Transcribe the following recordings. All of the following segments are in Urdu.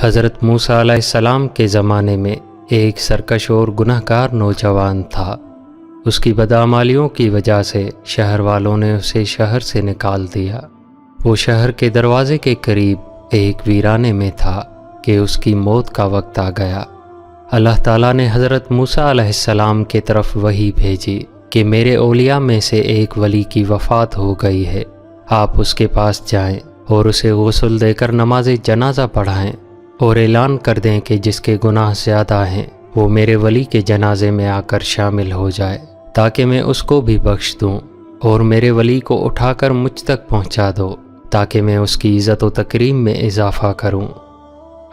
حضرت موسیٰ علیہ السلام کے زمانے میں ایک سرکش اور گنہگار نوجوان تھا۔ اس کی بدعمالیوں کی وجہ سے شہر والوں نے اسے شہر سے نکال دیا۔ وہ شہر کے دروازے کے قریب ایک ویرانے میں تھا کہ اس کی موت کا وقت آ گیا۔ اللہ تعالیٰ نے حضرت موسیٰ علیہ السلام کے طرف وحی بھیجی کہ میرے اولیاء میں سے ایک ولی کی وفات ہو گئی ہے، آپ اس کے پاس جائیں اور اسے غسل دے کر نماز جنازہ پڑھائیں اور اعلان کر دیں کہ جس کے گناہ زیادہ ہیں وہ میرے ولی کے جنازے میں آ کر شامل ہو جائے تاکہ میں اس کو بھی بخش دوں، اور میرے ولی کو اٹھا کر مجھ تک پہنچا دو تاکہ میں اس کی عزت و تکریم میں اضافہ کروں۔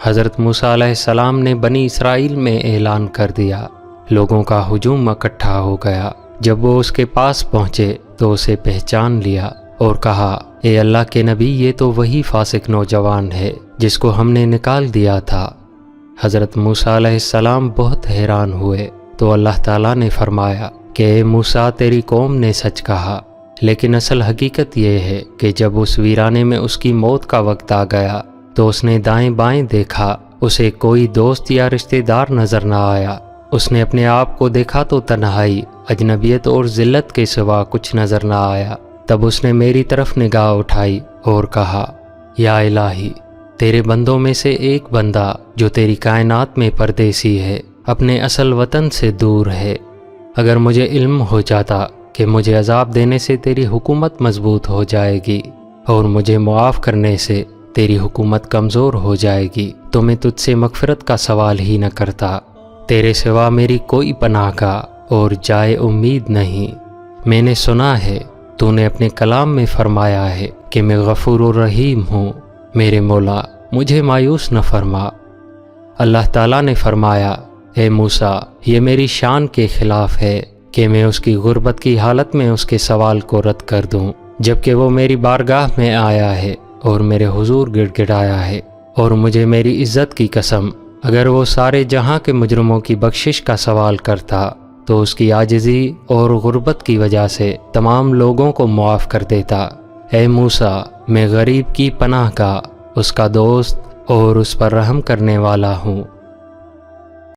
حضرت موسیٰ علیہ السلام نے بنی اسرائیل میں اعلان کر دیا۔ لوگوں کا ہجوم اکٹھا ہو گیا۔ جب وہ اس کے پاس پہنچے تو اسے پہچان لیا اور کہا، اے اللہ کے نبی، یہ تو وہی فاسق نوجوان ہے جس کو ہم نے نکال دیا تھا۔ حضرت موسیٰ علیہ السلام بہت حیران ہوئے تو اللہ تعالیٰ نے فرمایا کہ اے موسیٰ، تیری قوم نے سچ کہا، لیکن اصل حقیقت یہ ہے کہ جب اس ویرانے میں اس کی موت کا وقت آ گیا تو اس نے دائیں بائیں دیکھا، اسے کوئی دوست یا رشتہ دار نظر نہ آیا۔ اس نے اپنے آپ کو دیکھا تو تنہائی، اجنبیت اور ذلت کے سوا کچھ نظر نہ آیا۔ تب اس نے میری طرف نگاہ اٹھائی اور کہا، یا الہی، تیرے بندوں میں سے ایک بندہ جو تیری کائنات میں پردیسی ہے، اپنے اصل وطن سے دور ہے، اگر مجھے علم ہو جاتا کہ مجھے عذاب دینے سے تیری حکومت مضبوط ہو جائے گی اور مجھے معاف کرنے سے تیری حکومت کمزور ہو جائے گی تو میں تجھ سے مغفرت کا سوال ہی نہ کرتا۔ تیرے سوا میری کوئی پناہ گاہ اور جائے امید نہیں۔ میں نے سنا ہے تو نے اپنے کلام میں فرمایا ہے کہ میں غفور الرحیم ہوں، میرے مولا مجھے مایوس نہ فرما۔ اللہ تعالیٰ نے فرمایا، اے موسیٰ، یہ میری شان کے خلاف ہے کہ میں اس کی غربت کی حالت میں اس کے سوال کو رد کر دوں، جبکہ وہ میری بارگاہ میں آیا ہے اور میرے حضور گڑ گڑایا ہے، اور مجھے میری عزت کی قسم اگر وہ سارے جہاں کے مجرموں کی بخشش کا سوال کرتا تو اس کی عاجزی اور غربت کی وجہ سے تمام لوگوں کو معاف کر دیتا۔ اے موسیٰ، میں غریب کی پناہ گاہ، اس کا دوست اور اس پر رحم کرنے والا ہوں۔